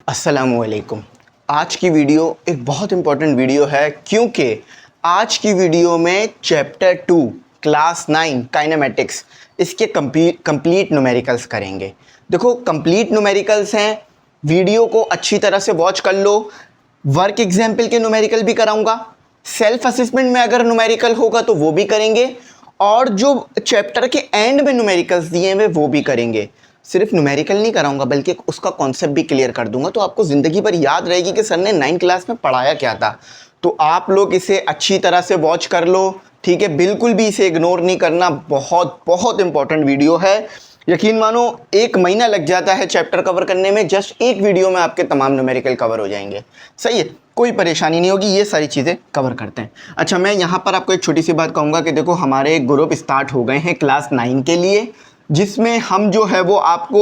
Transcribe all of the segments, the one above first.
अस्सलामुअलैकुम। आज की वीडियो एक बहुत इम्पोर्टेंट वीडियो है क्योंकि आज की वीडियो में चैप्टर 2 क्लास 9 काइनेमेटिक्स इसके कंप्लीट न्यूमेरिकल्स करेंगे। देखो कंप्लीट न्यूमेरिकल्स हैं, वीडियो को अच्छी तरह से वॉच कर लो। वर्क एग्जाम्पल के न्यूमेरिकल भी कराऊंगा, सेल्फ असेसमेंट में अगर न्यूमेरिकल होगा तो वो भी करेंगे, और जो चैप्टर के एंड में न्यूमेरिकल्स दिए हुए वो भी करेंगे। सिर्फ न्यूमेरिकल नहीं कराऊंगा बल्कि उसका कॉन्सेप्ट भी क्लियर कर दूंगा, तो आपको ज़िंदगी भर याद रहेगी कि सर ने 9 क्लास में पढ़ाया क्या था। तो आप लोग इसे अच्छी तरह से वॉच कर लो, ठीक है। बिल्कुल भी इसे इग्नोर नहीं करना, बहुत बहुत इंपॉर्टेंट वीडियो है। यकीन मानो 1 महीना लग जाता है चैप्टर कवर करने में, जस्ट एक वीडियो में आपके तमाम न्यूमेरिकल कवर हो जाएंगे। सही है, कोई परेशानी नहीं होगी, ये सारी चीज़ें कवर करते हैं। अच्छा, मैं यहाँ पर आपको एक छोटी सी बात कहूँगा कि देखो हमारे ग्रुप स्टार्ट हो गए हैं क्लास 9 के लिए, जिसमें हम जो है वो आपको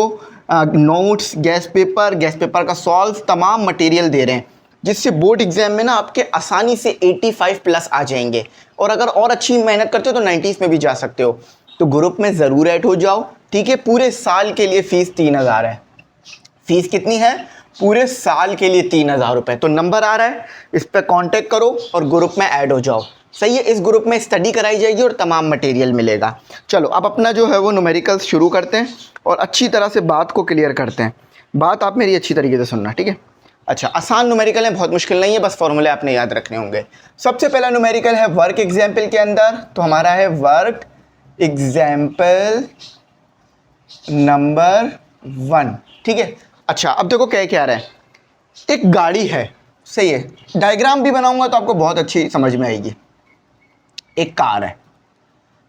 नोट्स, गैस पेपर का सॉल्व तमाम मटेरियल दे रहे हैं, जिससे बोर्ड एग्जाम में ना आपके आसानी से 85 प्लस आ जाएंगे, और अगर और अच्छी मेहनत करते हो तो 90s में भी जा सकते हो। तो ग्रुप में ज़रूर ऐड हो जाओ, ठीक है। पूरे साल के लिए फ़ीस 3000 है। फीस कितनी है? पूरे साल के लिए 3000 रुपये। तो नंबर आ रहा है, इस पर कांटेक्ट करो और ग्रुप में ऐड हो जाओ। सही है, इस ग्रुप में स्टडी कराई जाएगी और तमाम मटेरियल मिलेगा। चलो अब अपना जो है वो न्यूमेरिकल्स शुरू करते हैं और अच्छी तरह से बात को क्लियर करते हैं। बात आप मेरी अच्छी तरीके से सुनना, ठीक है। अच्छा, आसान न्यूमेरिकल है, बहुत मुश्किल नहीं है, बस फॉर्मूले आपने याद रखने होंगे। सबसे पहला न्यूमेरिकल है वर्क एग्जाम्पल के अंदर, तो हमारा है वर्क एग्जाम्पल नंबर 1, ठीक है। अच्छा, अब देखो क्या क्या रहा है। एक गाड़ी है, सही है, डायग्राम भी बनाऊंगा तो आपको बहुत अच्छी समझ में आएगी। एक कार है,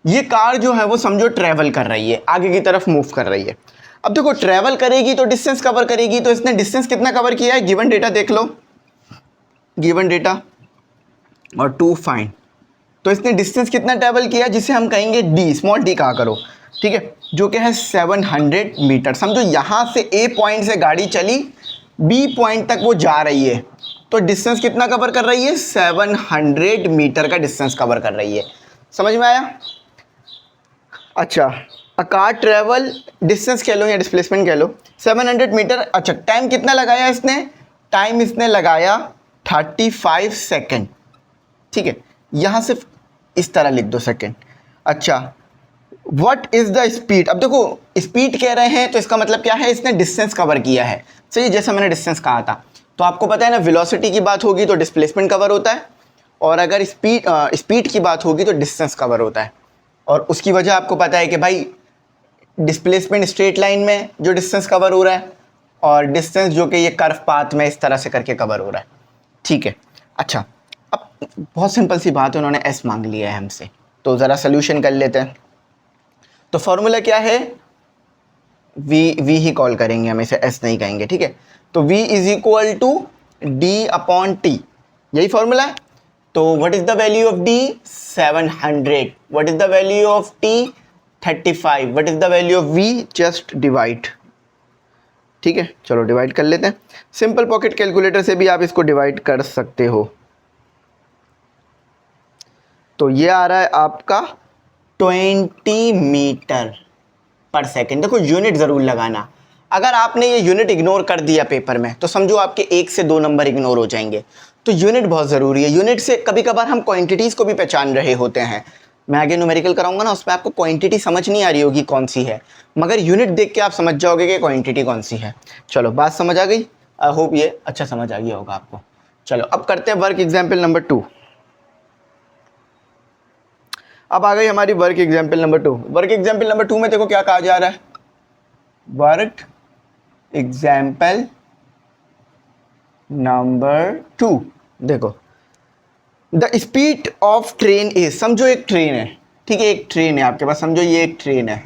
ये कार जो है वो समझो ट्रैवल कर रही है, आगे की तरफ मूव कर रही है। अब देखो ट्रैवल करेगी तो डिस्टेंस कवर करेगी, तो इसने डिस्टेंस कितना कवर किया है, गिवन डेटा देख लो, गिवन डेटा और टू फाइंड। तो इसने डिस्टेंस कितना ट्रैवल किया जिसे हम कहेंगे डी, स्मॉल डी कहा करो, ठीक है, जो कि है 700 मीटर। समझो यहाँ से ए पॉइंट से गाड़ी चली, बी पॉइंट तक वो जा रही है, तो डिस्टेंस कितना कवर कर रही है, 700 मीटर का डिस्टेंस कवर कर रही है। समझ में आया? अच्छा, अ कार ट्रेवल, डिस्टेंस कह लो या डिस्प्लेसमेंट कह लो, 700 मीटर। अच्छा, टाइम कितना लगाया इसने, टाइम इसने लगाया 35 सेकेंड, ठीक है। यहाँ से इस तरह लिख दो सेकेंड। अच्छा, व्हाट इज द स्पीड। अब देखो स्पीड कह रहे हैं तो इसका मतलब क्या है, इसने डिस्टेंस कवर किया है। सही, जैसा मैंने डिस्टेंस कहा था, तो आपको पता है ना वेलोसिटी की बात होगी तो डिस्प्लेसमेंट कवर होता है, और अगर स्पीड की बात होगी तो डिस्टेंस कवर होता है। और उसकी वजह आपको पता है कि भाई डिस्प्लेसमेंट स्ट्रेट लाइन में जो डिस्टेंस कवर हो रहा है, और डिस्टेंस जो कि ये कर्व पाथ में इस तरह से करके कवर हो रहा है, ठीक है। अच्छा, अब बहुत सिंपल सी बात है, उन्होंने एस मांग लिया है हमसे, तो ज़रा सोल्यूशन कर लेते हैं। तो फॉर्मूला क्या है, वी ही कॉल करेंगे हम, इसे एस नहीं कहेंगे, ठीक है। तो v is equal to D upon T, यही फॉर्मूला है। तो what is the value of d, 700। What is the value of t, 35। What is the value of v, just divide, ठीक है। चलो डिवाइड कर लेते हैं, सिंपल पॉकेट कैलकुलेटर से भी आप इसको डिवाइड कर सकते हो। तो ये आ रहा है आपका 20 मीटर पर सेकेंड। देखो यूनिट ज़रूर लगाना, अगर आपने ये यूनिट इग्नोर कर दिया पेपर में तो समझो आपके 1 से 2 नंबर इग्नोर हो जाएंगे। तो यूनिट बहुत ज़रूरी है, यूनिट से कभी कभार हम क्वांटिटीज़ को भी पहचान रहे होते हैं। मैं आगे न्यूमेरिकल कराऊंगा ना, उसमें आपको क्वांटिटी समझ नहीं आ रही होगी कौन सी है, मगर यूनिट देख के आप समझ जाओगे कि क्वांटिटी कौन सी है। चलो बात समझ आ गई, आई होप ये अच्छा समझ आ गया होगा आपको। चलो अब करते हैं वर्क एग्जाम्पल नंबर 2। अब आ गई हमारी work example number 2। Work example number 2 में देखो क्या कहा जा रहा है, वर्क एग्जाम्पल नंबर 2। देखो the speed of train is, समझो एक ट्रेन है, ठीक है, एक ट्रेन है आपके पास, समझो ये एक ट्रेन है,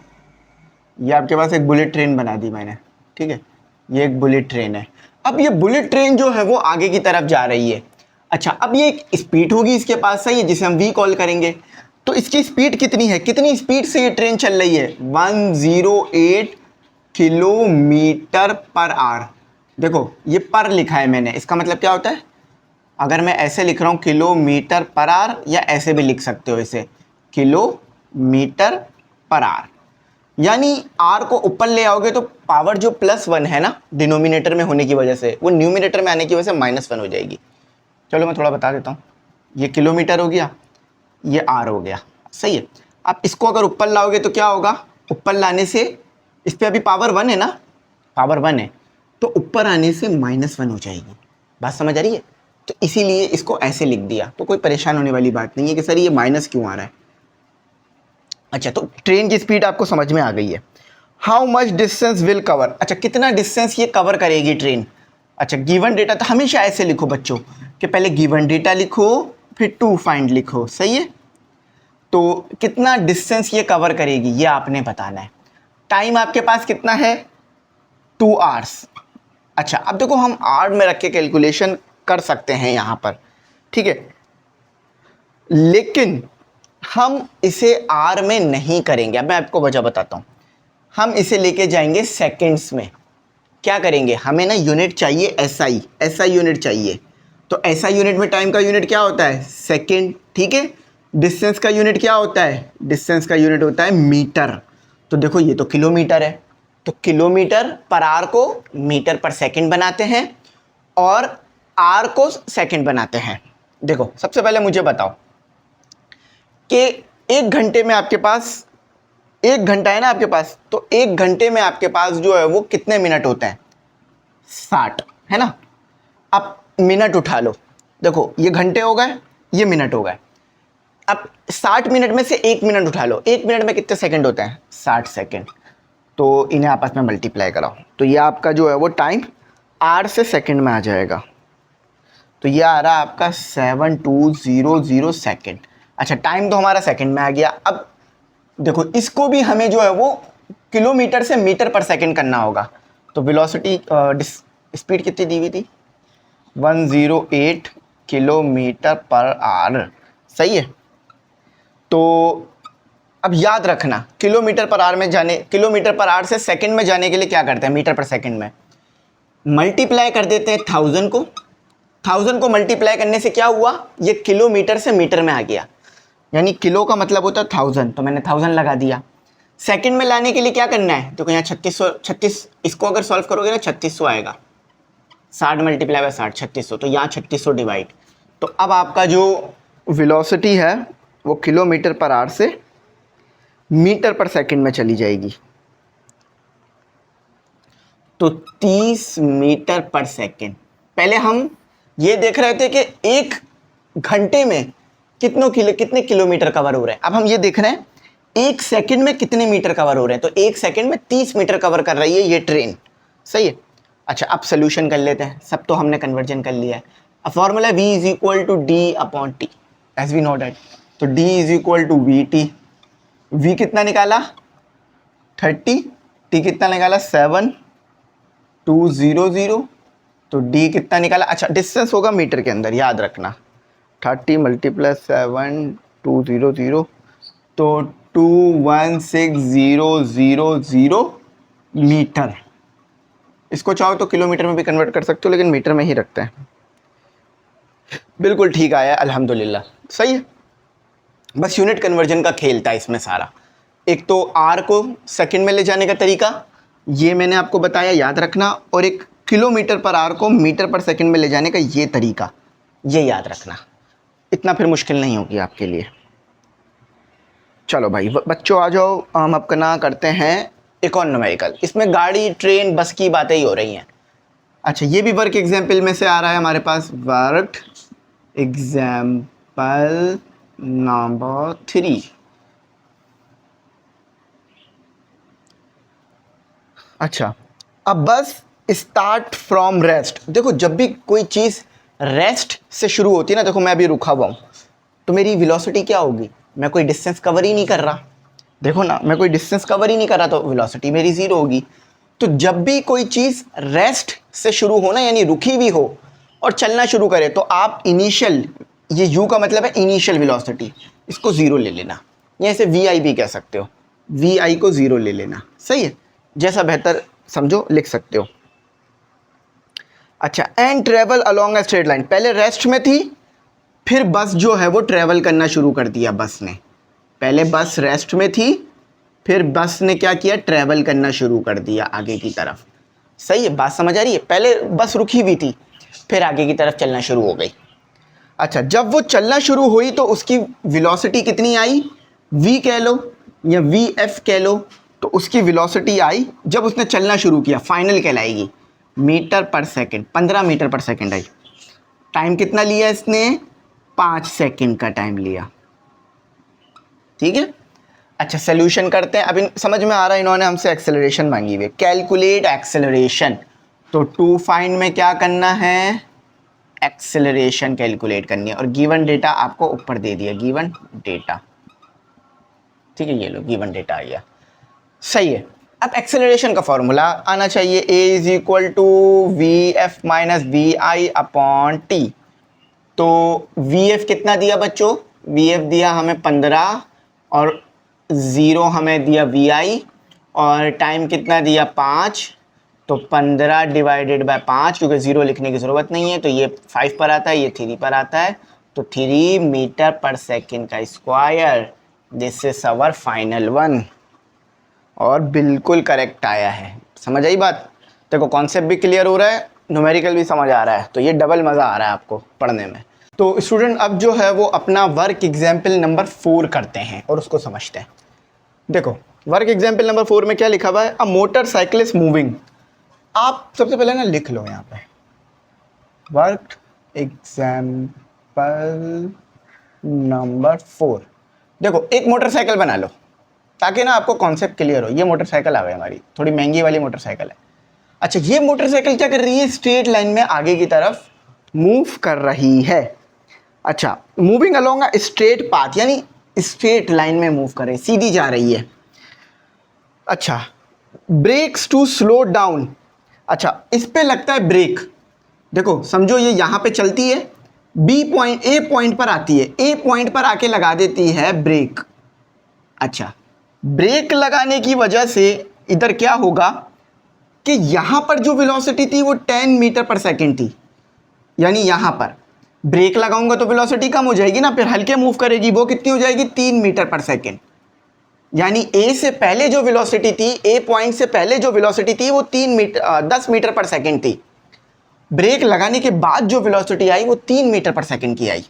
ये आपके पास एक बुलेट ट्रेन बना दी मैंने, ठीक है, ये एक बुलेट ट्रेन है। अब ये बुलेट ट्रेन जो है वो आगे की तरफ जा रही है। अच्छा, अब ये एक स्पीड होगी इसके पास, सही है, जिसे हम वी कॉल करेंगे। तो इसकी स्पीड कितनी है, कितनी स्पीड से ये ट्रेन चल रही है, 108 किलोमीटर पर आवर। देखो ये पर लिखा है मैंने, इसका मतलब क्या होता है, अगर मैं ऐसे लिख रहा हूँ किलोमीटर पर आवर, या ऐसे भी लिख सकते हो इसे किलोमीटर पर आवर, यानी r को ऊपर ले आओगे तो पावर जो +1 है ना डिनोमिनेटर में होने की वजह से, वो न्यूमिनेटर में आने की वजह से -1 हो जाएगी। चलो मैं थोड़ा बता देता हूँ। ये किलोमीटर हो गया, ये r हो गया, सही है। आप इसको अगर ऊपर लाओगे तो क्या होगा, ऊपर लाने से इस पर अभी पावर 1 है ना, पावर 1 है, तो ऊपर आने से -1 हो जाएगी। बात समझ आ रही है? तो इसीलिए इसको ऐसे लिख दिया, तो कोई परेशान होने वाली बात नहीं है कि सर ये माइनस क्यों आ रहा है। अच्छा, तो ट्रेन की स्पीड आपको समझ में आ गई है। How much distance will cover, अच्छा कितना डिस्टेंस ये कवर करेगी ट्रेन। अच्छा, गिवन डेटा, तो हमेशा ऐसे लिखो बच्चों कि पहले गिवन डेटा लिखो फिर टू फाइंड लिखो, सही है। तो कितना डिस्टेंस ये कवर करेगी ये आपने बताना है। टाइम आपके पास कितना है, 2 आवर्स। अच्छा, अब देखो हम आवर में रख के कैलकुलेशन कर सकते हैं यहाँ पर, ठीक है, लेकिन हम इसे आर में नहीं करेंगे। अब मैं आपको वजह बताता हूँ। हम इसे लेके जाएंगे सेकंड्स में। क्या करेंगे, हमें ना यूनिट चाहिए एसआई, एसआई यूनिट चाहिए। तो एसआई यूनिट में टाइम का यूनिट क्या होता है, सेकंड, ठीक है। डिस्टेंस का यूनिट क्या होता है, डिस्टेंस का यूनिट होता है मीटर। तो देखो ये तो किलोमीटर है, तो किलोमीटर पर आर को मीटर पर सेकंड बनाते हैं और आर को सेकंड बनाते हैं। देखो सबसे पहले मुझे बताओ कि 1 घंटे में आपके पास, 1 घंटा है ना आपके पास, तो 1 घंटे में आपके पास जो है वो कितने मिनट होते हैं, 60, है ना। अब मिनट उठा लो, देखो ये घंटे हो गए, ये मिनट हो गए। अब 60 मिनट में से 1 मिनट उठा लो, 1 मिनट में कितने सेकंड होते हैं, 60 सेकंड। तो इन्हें आपस में मल्टीप्लाई कराओ, तो ये आपका जो है वो टाइम आर से सेकंड में आ जाएगा। तो ये आ रहा है आपका 7200 सेकंड। अच्छा, टाइम तो हमारा सेकंड में आ गया। अब देखो इसको भी हमें जो है वो किलोमीटर से मीटर पर सेकंड करना होगा। तो वेलोसिटी स्पीड कितनी दी हुई थी, 108 किलोमीटर पर आवर, सही है। तो अब याद रखना, किलोमीटर पर आवर में जाने, किलोमीटर पर आवर से सेकंड में जाने के लिए क्या करते हैं, मीटर पर सेकंड में मल्टीप्लाई कर देते हैं 1000 को। 1000 को मल्टीप्लाई करने से क्या हुआ, ये किलोमीटर से मीटर में आ गया, यानी किलो का मतलब होता है 1000, तो मैंने 1000 लगा दिया। सेकंड में लाने के लिए क्या करना है, तो यहाँ 3600, इसको अगर सॉल्व करोगे ना 3600 आएगा, 60 मल्टीप्लाई बाय 60, 3600, तो यहाँ 3600 डिवाइड। तो अब आपका जो वेलोसिटी है वो किलोमीटर पर आवर से मीटर पर सेकंड में चली जाएगी। तो 30 मीटर पर सेकंड। पहले हम ये देख रहे थे कि 1 घंटे में कितने किलोमीटर कवर हो रहे हैं। अब हम ये देख रहे हैं 1 सेकंड में कितने मीटर कवर हो रहे हैं। तो 1 सेकंड में 30 मीटर कवर कर रही है ये ट्रेन, सही है। अच्छा, अब सोल्यूशन कर लेते हैं। सब तो हमने कन्वर्जन कर लिया है। अब formula v is equal to D upon T, as we know that. तो d is equal to V T. v कितना निकाला 30, t कितना निकाला 7200, तो d कितना निकाला, अच्छा डिस्टेंस होगा मीटर के अंदर, याद रखना 30 मल्टीप्लस 7200, तो 216,000 मीटर। इसको चाहो तो किलोमीटर में भी कन्वर्ट कर सकते हो, लेकिन मीटर में ही रखते हैं। बिल्कुल ठीक आया, अल्हम्दुलिल्लाह, सही है। बस यूनिट कन्वर्जन का खेल था इसमें सारा। एक तो आर को सेकंड में ले जाने का तरीका ये मैंने आपको बताया, याद रखना, और एक किलोमीटर पर आवर को मीटर पर सेकंड में ले जाने का ये तरीका, ये याद रखना। इतना फिर मुश्किल नहीं होगी आपके लिए। चलो भाई बच्चों आ जाओ, हम अपना करते हैं इकोनॉमिकल। इसमें गाड़ी, ट्रेन, बस की बातें ही हो रही हैं। अच्छा, ये भी वर्क एग्जाम्पल में से आ रहा है हमारे पास, वर्क एग्जाम्पल नंबर 3। अच्छा, अब बस स्टार्ट फ्रॉम रेस्ट। देखो जब भी कोई चीज़ रेस्ट से शुरू होती है ना, देखो मैं अभी रुका हुआ हूँ, तो मेरी वेलोसिटी क्या होगी, मैं कोई डिस्टेंस कवर ही नहीं कर रहा। देखो ना, मैं कोई डिस्टेंस कवर ही नहीं कर रहा, तो वेलोसिटी मेरी 0 होगी। तो जब भी कोई चीज़ रेस्ट से शुरू हो ना, यानी रुकी हुई हो और चलना शुरू करे, तो आप इनिशियल, ये u का मतलब है इनिशियल वेलोसिटी, इसको 0 ले लेना, या इसे vi भी कह सकते हो, vi को 0 ले लेना, सही है। जैसा बेहतर समझो लिख सकते हो। अच्छा, and travel along a straight line. पहले रेस्ट में थी, फिर बस जो है वो ट्रेवल करना शुरू कर दिया बस ने। पहले बस रेस्ट में थी, फिर बस ने क्या किया, ट्रैवल करना शुरू कर दिया आगे की तरफ। सही है, बात समझ आ रही है? पहले बस रुकी हुई थी, फिर आगे की तरफ चलना शुरू हो गई। अच्छा, जब वो चलना शुरू हुई तो उसकी वेलोसिटी कितनी आई, v कह लो या vf कह लो, तो उसकी वेलोसिटी आई जब उसने चलना शुरू किया, फाइनल कहलाएगी मीटर पर सेकंड, 15 मीटर पर सेकंड आई। टाइम कितना लिया इसने, 5 सेकंड का टाइम लिया। ठीक है, अच्छा सोल्यूशन करते हैं। अब समझ में आ रहा है, इन्होंने हमसे एक्सेलरेशन मांगी हुई है, कैलकुलेट एक्सेलरेशन। तो टू फाइंड में क्या करना है, एक्सेलरेशन कैलकुलेट करनी है, और गिवन डेटा आपको ऊपर दे दिया, गिवन डेटा। ठीक है, ये लो गिवन डेटा आ गया। सही है, अब एक्सेलरेशन का फॉर्मूला आना चाहिए, a is equal to V F minus we I upon T. तो वी एफ कितना दिया बच्चों, वी एफ दिया हमें 15 और 0 हमें दिया वी आई, और टाइम कितना दिया 5। तो 15 डिवाइडेड बाय 5, क्योंकि 0 लिखने की ज़रूरत नहीं है, तो ये 5 पर आता है, ये 3 पर आता है, तो 3 मीटर पर सेकेंड का square. This is our final one, और बिल्कुल करेक्ट आया है। समझ आई बात? देखो कॉन्सेप्ट भी क्लियर हो रहा है, न्यूमेरिकल भी समझ आ रहा है, तो ये डबल मज़ा आ रहा है आपको पढ़ने में। तो स्टूडेंट अब जो है वो अपना वर्क एग्जाम्पल नंबर 4 करते हैं और उसको समझते हैं। देखो वर्क एग्जाम्पल नंबर 4 में क्या लिखा हुआ है, a motor cycle is moving. आप सबसे पहले ना लिख लो यहाँ पे वर्क एग्जाम्पल नंबर 4। देखो एक मोटरसाइकिल बना लो ताकि ना आपको कॉन्सेप्ट क्लियर हो। ये मोटरसाइकिल आ गई हमारी, थोड़ी महंगी वाली मोटरसाइकिल है। अच्छा, ये मोटरसाइकिल क्या कर रही है, स्ट्रेट लाइन में आगे की तरफ मूव कर रही है। अच्छा, moving along a straight path, यानी स्ट्रेट लाइन में मूव कर रही है, सीधी जा रही है। अच्छा, ब्रेक्स टू स्लो डाउन। अच्छा, इस पे लगता है ब्रेक। देखो समझो ये यहाँ पे चलती है, बी पॉइंट ए पॉइंट पर आती है, ए पॉइंट पर आके लगा देती है ब्रेक। अच्छा, ब्रेक लगाने की वजह से इधर क्या होगा कि यहां पर जो वेलोसिटी थी वो 10 मीटर पर सेकंड थी, यानी यहां पर ब्रेक लगाऊंगा तो वेलोसिटी कम हो जाएगी ना, फिर हल्के मूव करेगी, वो कितनी हो जाएगी 3 मीटर पर सेकंड। यानी ए से पहले जो वेलोसिटी थी, ए पॉइंट से पहले जो वेलोसिटी थी वो 10 मीटर पर सेकंड थी। ब्रेक लगाने के बाद जो वेलोसिटी आई वो 3 मीटर पर सेकंड की आई।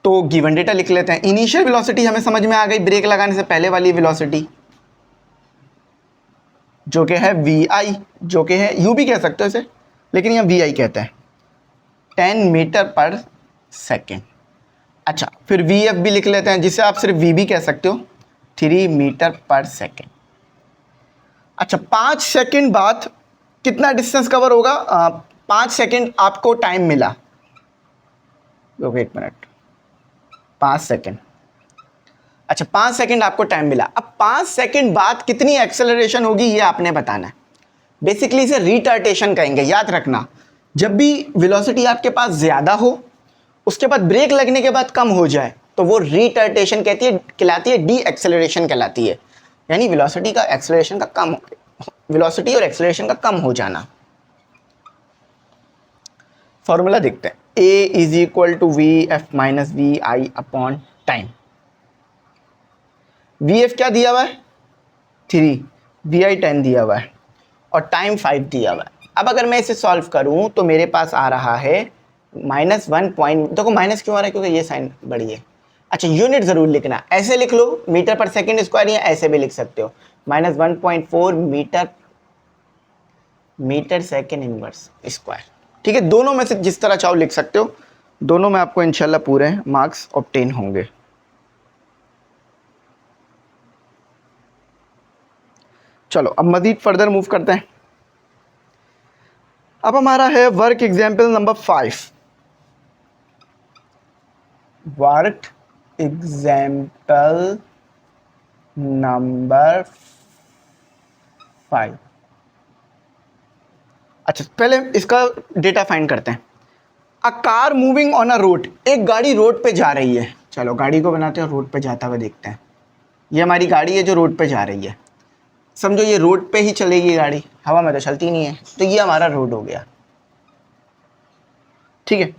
तो गिवन डेटा लिख लेते हैं। इनिशियल वेलोसिटी हमें समझ में आ गई, ब्रेक लगाने से पहले वाली वेलोसिटी जो कि है वी आई, जो कि है यू भी कह सकते हो इसे, लेकिन यहाँ वी आई कहते हैं, 10 मीटर पर सेकेंड। अच्छा, फिर वी एफ भी लिख लेते हैं, जिसे आप सिर्फ वी भी कह सकते हो, 3 मीटर पर सेकेंड। अच्छा, 5 सेकेंड बाद कितना डिस्टेंस कवर होगा, 5 सेकेंड आपको टाइम मिला। एक मिनट, 5 सेकेंड। अच्छा, 5 सेकेंड आपको टाइम मिला। अब 5 सेकेंड बाद कितनी एक्सेलरेशन होगी ये आपने बताना है। बेसिकली इसे रिटार्टेशन कहेंगे, याद रखना। जब भी वेलोसिटी आपके पास ज़्यादा हो, उसके बाद ब्रेक लगने के बाद कम हो जाए, तो वो रिटार्टेशन कहलाती है, डी एक्सेलरेशन कहलाती है। यानी वेलोसिटी का एक्सेलरेशन का कम, वेलोसिटी और एक्सेलरेशन का कम हो जाना। फॉर्मूला देखते हैं, a is equal to V F minus we I upon time. V f क्या दिया हुआ है 3, वी आई 10 दिया हुआ है, और टाइम 5 दिया हुआ है। अब अगर मैं इसे सॉल्व करूं तो मेरे पास आ रहा है -1 पॉइंट। देखो माइनस क्यों आ रहा है, क्योंकि ये साइन बड़ी है। अच्छा, यूनिट ज़रूर लिखना, ऐसे लिख लो मीटर पर सेकेंड स्क्वायर, या ऐसे भी लिख सकते हो -1.4 मीटर सेकेंड इनवर्स स्क्वायर। ठीक है, दोनों में से जिस तरह चाहो लिख सकते हो, दोनों में आपको इंशाल्लाह पूरे मार्क्स ऑब्टेन होंगे। चलो अब मजीद फर्दर मूव करते हैं। अब हमारा है work example number 5। Work example number 5। अच्छा, पहले इसका डेटा फाइंड करते हैं। A car moving on a road, एक गाड़ी रोड पे जा रही है। चलो गाड़ी को बनाते हैं, रोड पे जाता हुआ देखते हैं। ये हमारी गाड़ी है जो रोड पे जा रही है। समझो ये रोड पे ही चलेगी गाड़ी, हवा में तो चलती नहीं है, तो ये हमारा रोड हो गया। ठीक है,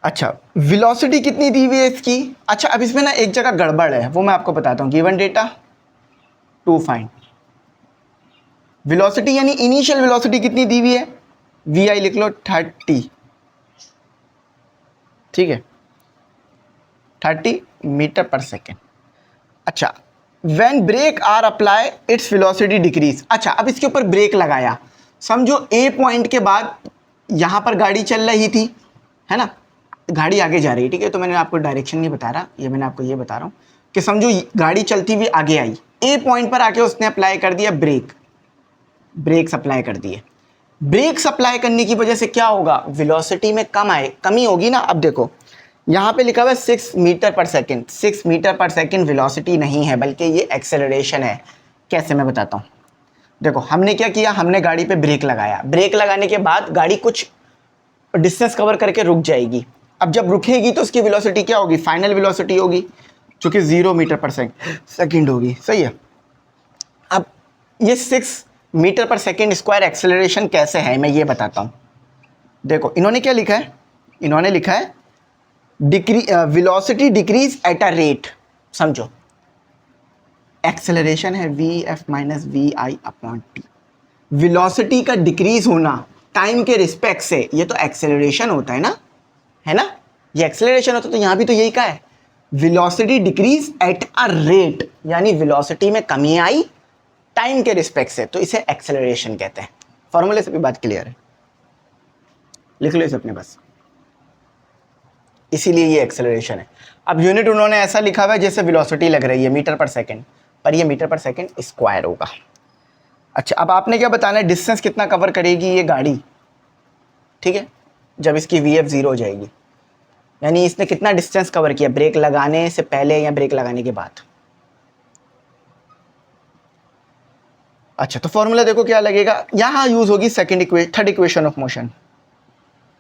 अच्छा वेलोसिटी कितनी दी हुई है इसकी। अच्छा, अब इसमें ना एक जगह गड़बड़ है, वो मैं आपको बताता हूँ। Given data to find velocity, यानी इनिशियल वेलोसिटी कितनी दी हुई है, वी आई लिख लो 30, ठीक है, 30 मीटर पर सेकेंड। अच्छा, when brake are apply its velocity decrease. अच्छा, अब इसके ऊपर ब्रेक लगाया, समझो ए पॉइंट के बाद यहां पर गाड़ी चल रही थी, है ना, गाड़ी आगे जा रही है, ठीक है, तो मैंने आपको डायरेक्शन नहीं बता रहा, ये मैंने आपको ये बता रहा हूं कि समझो गाड़ी चलती हुई आगे आई, ए पॉइंट पर आके उसने अप्लाई कर दिया ब्रेक, ब्रेक्स अप्लाई कर दिए। ब्रेक्स अप्लाई करने की वजह से क्या होगा, वेलोसिटी में कमी होगी ना। अब देखो यहाँ पे लिखा हुआ है 6 मीटर पर सेकेंड, 6 मीटर पर सेकेंड वेलोसिटी नहीं है, बल्कि ये एक्सेलरेशन है। कैसे, मैं बताता हूँ। देखो हमने क्या किया, हमने गाड़ी पे ब्रेक लगाया, ब्रेक लगाने के बाद गाड़ी कुछ डिस्टेंस कवर करके रुक जाएगी। अब जब रुकेगी तो उसकी वेलोसिटी क्या होगी, फाइनल वेलोसिटी होगी, जो कि 0 मीटर पर सेकेंड होगी, सही है। अब ये 6 मीटर पर सेकेंड स्क्वायर एक्सेलरेशन कैसे है, मैं ये बताता हूँ। देखो इन्होंने क्या लिखा है, इन्होंने लिखा है velocity decrease at a rate, समझो एक्सेलरेशन है V F minus we I upon T, velocity का डिक्रीज होना टाइम के रिस्पेक्ट से, ये तो एक्सेलरेशन होता है ना, है ना, ये एक्सेलरेशन होता है, तो यहां भी तो यही का है, velocity decrease at a rate, यानी वेलोसिटी में कमी आई टाइम के रिस्पेक्ट से, तो इसे एक्सेलरेशन कहते हैं। फॉर्मूले से भी बात क्लियर है, लिख लो इसे अपने बस, इसीलिए ये एक्सेलरेशन है। अब यूनिट उन्होंने ऐसा लिखा हुआ है जैसे वेलोसिटी लग रही है मीटर पर सेकंड, पर ये मीटर पर सेकंड स्क्वायर होगा। अच्छा, अब आपने क्या बताना है, डिस्टेंस कितना कवर करेगी ये गाड़ी, ठीक है, जब इसकी वी एफ 0 हो जाएगी, यानी इसने कितना डिस्टेंस कवर किया ब्रेक लगाने से पहले या ब्रेक लगाने के बाद। अच्छा, तो फॉर्मूला देखो क्या लगेगा, यहां यूज होगी third equation of motion,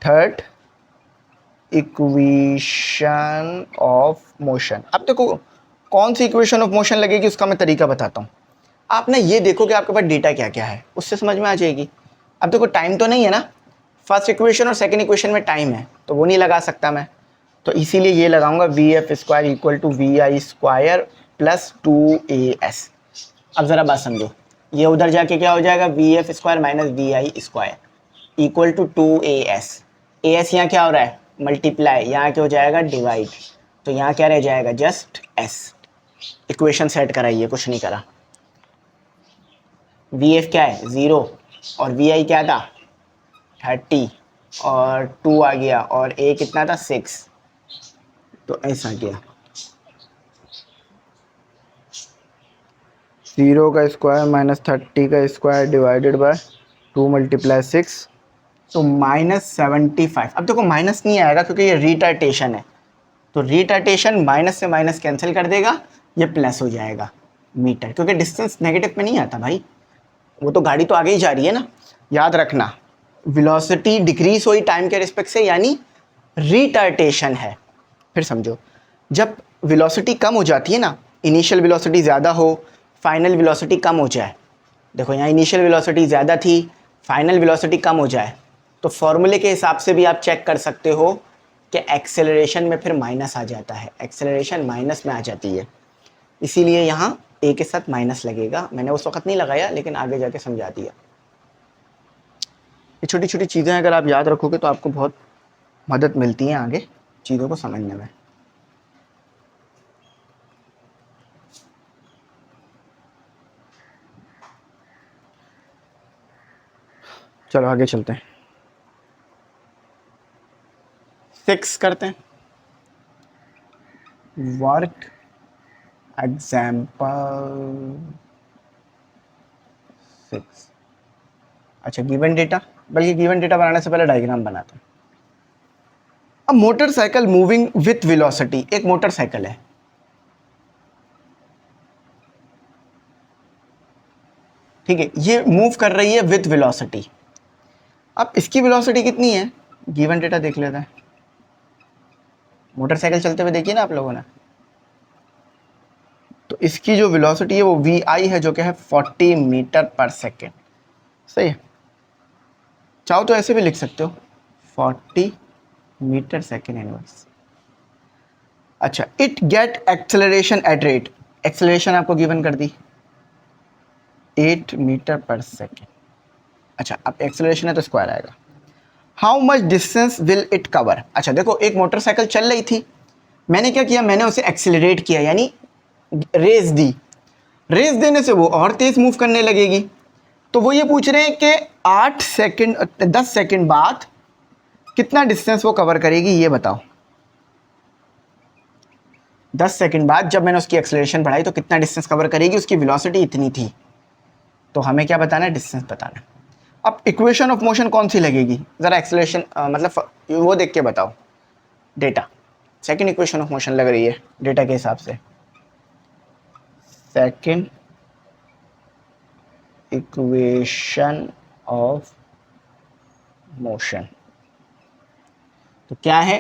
third equation of motion. अब देखो कौन सी इक्वेशन ऑफ मोशन लगेगी, उसका मैं तरीका बताता हूँ। आप ना ये देखो कि आपके पास डेटा क्या क्या है, उससे समझ में आ जाएगी। अब देखो टाइम तो नहीं है ना, फर्स्ट इक्वेशन और सेकंड इक्वेशन में टाइम है, तो वो नहीं लगा सकता मैं, तो इसीलिए ये लगाऊंगा V F square equal to we I square plus 2as। अब ज़रा बात समझो, ये उधर जाके क्या हो जाएगा, V F square minus we I square equal to 2as। as यहाँ क्या हो रहा है, मल्टीप्लाई, यहाँ क्या हो जाएगा, डिवाइड, तो यहाँ क्या रह जाएगा, जस्ट s। इक्वेशन सेट कराइए, कुछ नहीं करा। वी एफ क्या है 0 और वी आई क्या था 30 और 2 आ गया और a कितना था 6, तो ऐसा गया 0 का स्क्वायर माइनस 30 का स्क्वायर डिवाइडेड बाय 2 मल्टीप्लाई 6, तो -75। अब देखो माइनस नहीं आएगा क्योंकि ये रिटार्टेशन है, तो रिटार्टेशन माइनस से माइनस कैंसिल कर देगा, ये प्लस हो जाएगा मीटर, क्योंकि डिस्टेंस नेगेटिव में नहीं आता भाई, वो तो गाड़ी तो आगे ही जा रही है ना। याद रखना, वेलोसिटी डिक्रीज हुई टाइम के रिस्पेक्ट से, यानी रिटार्टेशन है। फिर समझो, जब वेलोसिटी कम हो जाती है ना, इनिशियल वेलोसिटी ज़्यादा हो, फाइनल वेलोसिटी कम हो जाए, देखो यहाँ इनिशियल वेलोसिटी ज़्यादा थी, फाइनल वेलोसिटी कम हो जाए, तो फॉर्मूले के हिसाब से भी आप चेक कर सकते हो कि एक्सेलरेशन में फिर माइनस आ जाता है, एक्सेलरेशन माइनस में आ जाती है, इसीलिए यहाँ ए के साथ माइनस लगेगा। मैंने उस वक्त नहीं लगाया, लेकिन आगे जाके समझा दिया। ये छोटी छोटी चीज़ें अगर आप याद रखोगे तो आपको बहुत मदद मिलती है आगे चीज़ों को समझने में। चलो आगे चलते हैं, 6 करते हैं, वर्क एग्जाम्पल 6। अच्छा, गिवन डेटा, बल्कि गिवन डेटा बनाने से पहले डायग्राम बनाते हैं। अब मोटरसाइकिल मूविंग विथ वेलोसिटी, एक मोटरसाइकिल है, ठीक है, ये मूव कर रही है विथ वेलोसिटी। अब इसकी वेलोसिटी कितनी है, गिवन डेटा देख लेते हैं। मोटरसाइकिल चलते हुए देखिए ना आप लोगों ने, तो इसकी जो वेलोसिटी है वो वी आई है, जो कि है 40 मीटर पर सेकेंड, सही है। चाहो तो ऐसे भी लिख सकते हो 40 मीटर सेकेंड इनवर्स। अच्छा, it get acceleration at rate, acceleration आपको गिवन कर दी, 8 मीटर पर सेकेंड। अच्छा, अब एक्सेलरेशन है तो स्क्वायर आएगा। How much distance will it cover. अच्छा देखो, एक मोटरसाइकिल चल रही थी, मैंने क्या किया, मैंने उसे एक्सेलरेट किया, यानी रेस दी। रेस देने से वो और तेज मूव करने लगेगी। तो वो ये पूछ रहे हैं कि 8 सेकंड 10 सेकंड बाद कितना डिस्टेंस वो कवर करेगी, ये बताओ। 10 सेकंड बाद जब मैंने उसकी एक्सेलरेशन बढ़ाई तो कितना डिस्टेंस कवर करेगी, उसकी वेलोसिटी इतनी थी। तो हमें क्या बताना है, डिस्टेंस बताना है। अब इक्वेशन ऑफ मोशन कौन सी लगेगी, ज़रा एक्सेलरेशन मतलब वो देख के बताओ। Data, second equation of motion लग रही है डेटा के हिसाब से। सेकंड इक्वेशन ऑफ मोशन तो क्या है,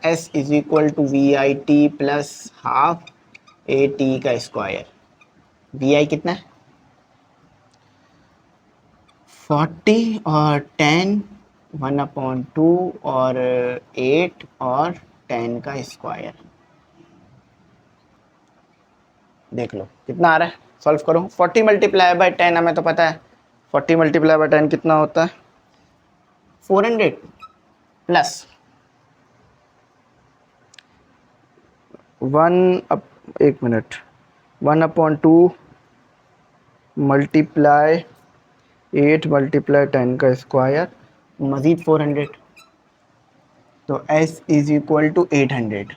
S is equal to we I T plus half A T का स्क्वायर। वी आई कितना है, 40 और 10, 1/2 और 8 और 10 का स्क्वायर। देख लो कितना आ रहा है, सॉल्व करो। 40 मल्टीप्लाई बाय 10 हमें तो पता है, 40 मल्टीप्लाई बाय 10 कितना होता है, 400 प्लस 1 मिनट, 1/2 मल्टीप्लाई 8 मल्टीप्लाई 10 का स्क्वायर मज़ीद 400, तो S is equal to 800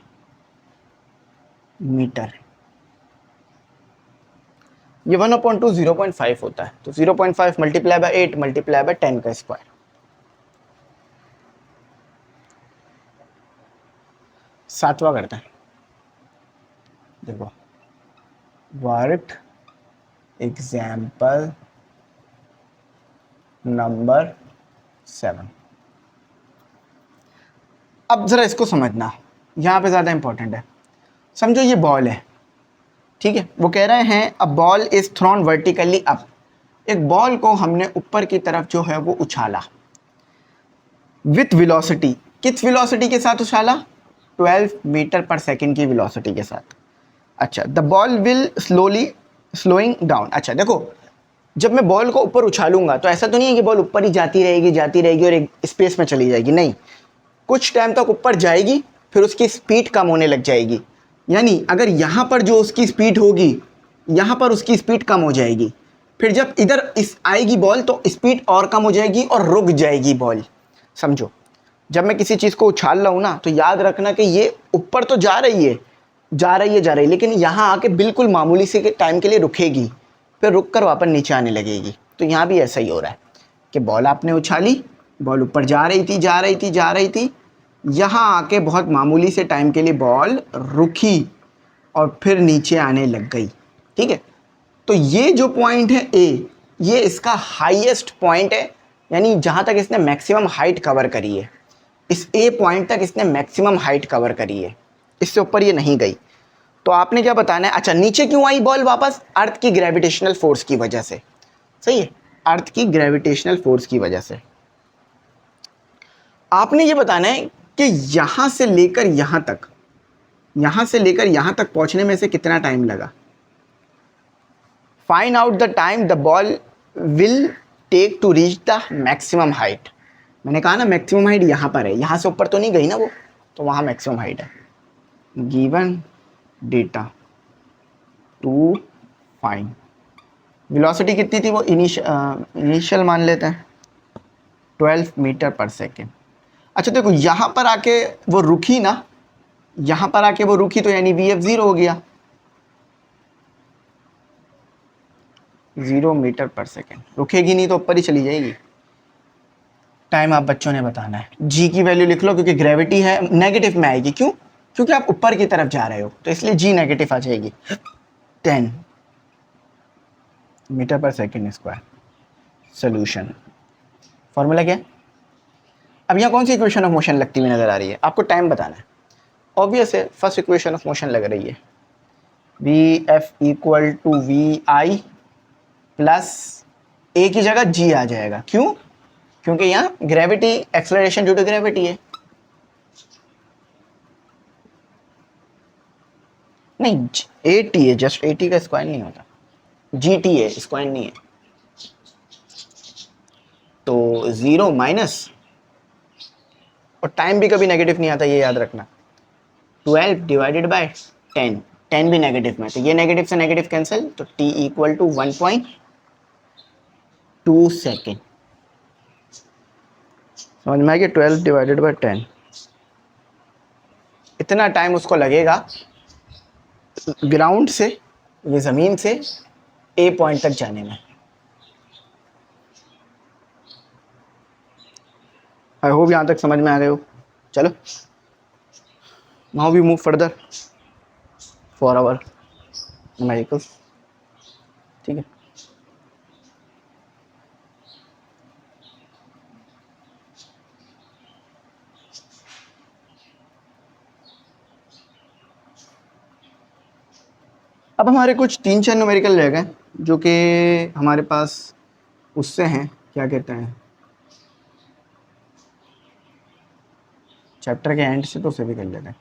meter. ये 1/2 0.5 होता है, तो 0.5 मल्टीप्लाई बाय 8 मल्टीप्लाई बाय 10 का स्क्वायर। सातवां करते हैं, देखो वर्क एग्जाम्पल नंबर 7। अब ज़रा इसको समझना, यहाँ पे ज़्यादा इंपॉर्टेंट है। समझो ये बॉल है, ठीक है, वो कह रहे हैं a ball is thrown vertically up. एक बॉल को हमने ऊपर की तरफ जो है वो उछाला विथ वेलोसिटी। किस वेलोसिटी के साथ उछाला, 12 मीटर पर सेकेंड की वेलोसिटी के साथ। अच्छा, the ball will slowing down. अच्छा देखो, जब मैं बॉल को ऊपर उछालूंगा तो ऐसा तो नहीं है कि बॉल ऊपर ही जाती रहेगी और एक स्पेस में चली जाएगी, नहीं, कुछ टाइम तक ऊपर जाएगी, फिर उसकी स्पीड कम होने लग जाएगी। यानी अगर यहाँ पर जो उसकी स्पीड होगी, यहाँ पर उसकी स्पीड कम हो जाएगी, फिर जब इधर इस आएगी बॉल तो स्पीड और कम हो जाएगी और रुक जाएगी बॉल। समझो, जब मैं किसी चीज़ को उछाल रहा हूँ ना, तो याद रखना कि ये ऊपर तो जा रही है, लेकिन यहाँ आके बिल्कुल मामूली से के टाइम के लिए रुकेगी, फिर रुक कर वापस नीचे आने लगेगी। तो यहाँ भी ऐसा ही हो रहा है कि बॉल आपने उछाली, बॉल ऊपर जा रही थी, यहाँ आके बहुत मामूली से टाइम के लिए बॉल रुकी और फिर नीचे आने लग गई, ठीक है। तो ये जो पॉइंट है ए, ये इसका हाईएस्ट पॉइंट है, यानी जहाँ तक इसने मैक्सिमम हाइट कवर करी है, इस ए पॉइंट तक इसने मैक्सिमम हाइट कवर करी है, इससे ऊपर ये नहीं गई। तो आपने क्या बताना है, अच्छा नीचे क्यों आई बॉल वापस, अर्थ की ग्रेविटेशनल फोर्स की वजह से। सही है, अर्थ की ग्रेविटेशनल फोर्स की वजह से। आपने ये बताना है कि यहां से लेकर यहां तक पहुंचने में से कितना टाइम लगा। Find out the time the ball will take to reach the maximum height. मैंने कहा ना मैक्सिमम हाइट यहाँ पर है, यहाँ से ऊपर तो नहीं गई ना वो, तो वहाँ मैक्सिमम हाइट है। Given data to find velocity कितनी थी, वो इनिशियल मान लेते हैं 12 मीटर पर सेकेंड। अच्छा देखो, यहाँ पर आके वो रुकी ना, यहाँ पर आके वो रुकी, तो यानी वी एफ 0 हो गया, 0 मीटर पर सेकेंड। रुकेगी नहीं तो ऊपर ही चली जाएगी। टाइम आप बच्चों ने बताना है, जी की वैल्यू लिख लो, क्योंकि ग्रेविटी है नेगेटिव में आएगी। क्यों, क्योंकि आप ऊपर की तरफ जा रहे हो, तो इसलिए जी नेगेटिव आ जाएगी। 10 मीटर पर सेकेंड स्क्वायर। सोल्यूशन फॉर्मूला क्या है, अब यहाँ कौन सी इक्वेशन ऑफ मोशन लगती हुई नजर आ रही है, आपको टाइम बताना है। ऑब्वियस है, फर्स्ट इक्वेशन ऑफ मोशन लग रही है, we f equal to we i plus a की जगह जी आ जाएगा। क्यों, क्योंकि यहाँ gravity, acceleration due to gravity है। नहीं, 80 है, जस्ट 80 का स्क्वायर नहीं होता। GT है, स्क्वायर नहीं है। तो 0 माइनस, और टाइम भी कभी नेगेटिव नहीं आता, ये याद रखना। 12 डिवाइडेड बाय 10, 10 भी नेगेटिव में, तो ये नेगेटिव से नेगेटिव कैंसिल, तो t इक्वल टू 1.2 सेकेंड। समझ में आ गया? 12 डिवाइडेड बाय 10, इतना टाइम उसको लगेगा ग्राउंड से, ये ज़मीन से ए पॉइंट तक जाने में। आई होप यहाँ तक समझ में आ रहे हो। चलो, now we move further for our numericals. ठीक है, अब हमारे कुछ 3-4 न्यूमेरिकल रह गए जो कि हमारे पास उससे हैं, क्या कहते हैं, चैप्टर के एंड से, तो उसे भी कर लेते हैं।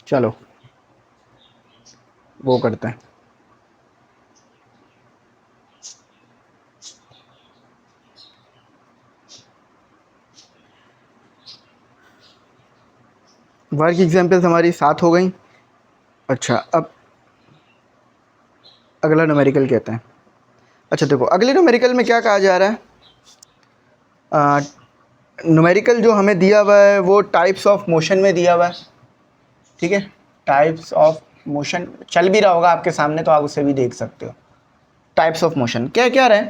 चलो वो करते हैं। वर्क एग्जाम्पल्स हमारी 7 हो गई। अच्छा, अब अगला न्यूमेरिकल कहते हैं। अच्छा देखो, अगले न्यूमेरिकल में क्या कहा जा रहा है, न्यूमेरिकल जो हमें दिया हुआ है वो टाइप्स ऑफ मोशन में दिया हुआ है। ठीक है, टाइप्स ऑफ मोशन चल भी रहा होगा आपके सामने, तो आप उसे भी देख सकते हो। टाइप्स ऑफ मोशन क्या क्या रहे,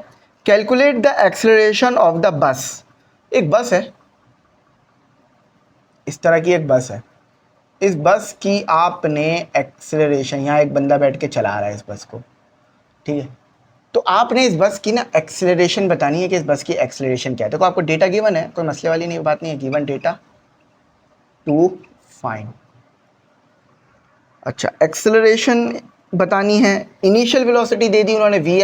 calculate the acceleration of the bus. एक बस है, इस तरह की एक बस है। इस बस की आपने एक्सेलरेशन, यहाँ एक बंदा बैठ के चला रहा है इस बस को, ठीक है, तो आपने इस बस की ना एक्सेलरेशन बतानी है कि इस बस की एक्सेलरेशन क्या है। देखो आपको डेटा गिवन है, कोई मसले वाली नहीं बात नहीं है, गिवन डेटा टू फाइंड। अच्छा, एक्सेलरेशन बतानी है। इनिशियल वेलोसिटी दे दी उन्होंने vi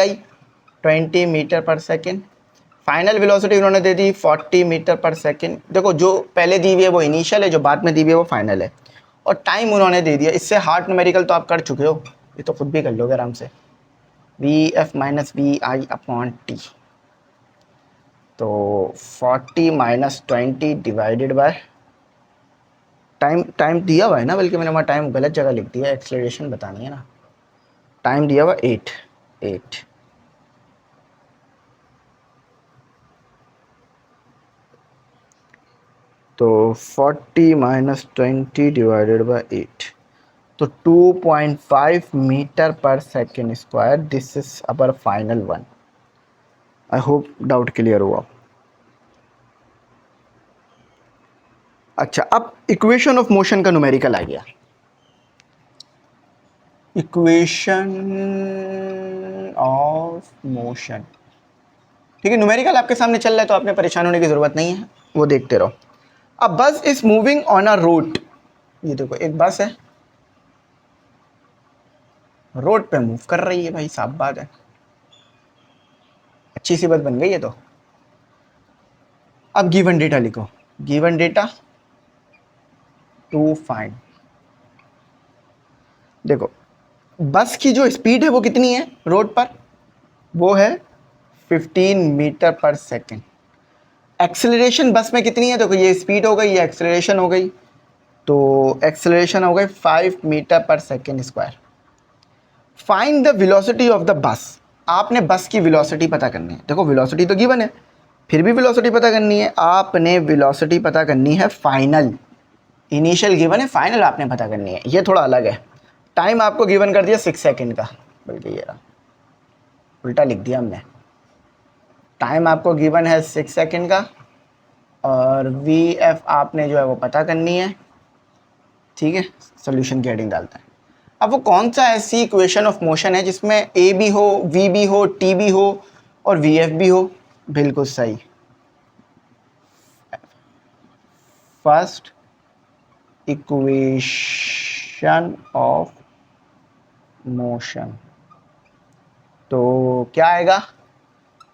20 मीटर पर सेकेंड, फाइनल वेलोसिटी उन्होंने दे दी 40 मीटर पर सेकेंड। देखो जो पहले दी हुई है वो इनिशियल है, जो बाद में दी हुई है वो फाइनल है, और टाइम उन्होंने दे दिया। इससे हार्ड न्यूमेरिकल तो आप कर चुके हो, ये तो खुद भी कर लोगे आराम से, vf minus vi upon T. तो 40 माइनस 20 डिवाइडेड बाय टाइम दिया हुआ है ना, बल्कि मैंने वहाँ टाइम गलत जगह लिख दिया, एक्सेलरेशन बतानी है ना। टाइम दिया हुआ 8। तो 40 माइनस 20 डिवाइडेड बाय 8, तो 2.5 मीटर पर second square. This is our final one. I hope doubt clear हुआ। अच्छा, अब इक्वेशन ऑफ मोशन का न्यूमेरिकल आ गया। इक्वेशन ऑफ मोशन, ठीक है, न्यूमेरिकल आपके सामने चल रहा है तो आपने परेशान होने की ज़रूरत नहीं है, वो देखते रहो। अब बस is moving on a road, ये देखो एक बस है, रोड पे मूव कर रही है, भाई साफ बात है, अच्छी सी बात बन गई है। तो अब गिवन डेटा लिखो, गिवन डेटा टू फाइंड। देखो बस की जो स्पीड है वो कितनी है रोड पर, वो है 15 मीटर पर सेकेंड। एक्सेलरेशन बस में कितनी है, देखो ये स्पीड हो गई, ये एक्सेलरेशन हो गई, तो एक्सेलरेशन हो गई 5 मीटर पर second square. Find the velocity of the bus, आपने बस की वेलोसिटी पता करनी है। देखो वेलोसिटी तो गिवन है, फिर भी वेलोसिटी पता करनी है। आपने वेलोसिटी पता करनी है फाइनल, इनिशियल गिवन है, फाइनल आपने पता करनी है, ये थोड़ा अलग है। टाइम आपको गिवन कर दिया 6 सेकेंड का, बल्कि ये रहा, उल्टा लिख दिया हमने। टाइम आपको गिवन है 6 सेकेंड का, और वी एफ आपने जो है वो पता करनी है। ठीक है, सोल्यूशन की हेडिंग डालता है। अब वो कौन सा ऐसी इक्वेशन ऑफ मोशन है जिसमें ए भी हो, वी भी हो, टी भी हो और वी एफ भी हो? बिल्कुल सही, फर्स्ट इक्वेशन ऑफ मोशन। तो क्या आएगा?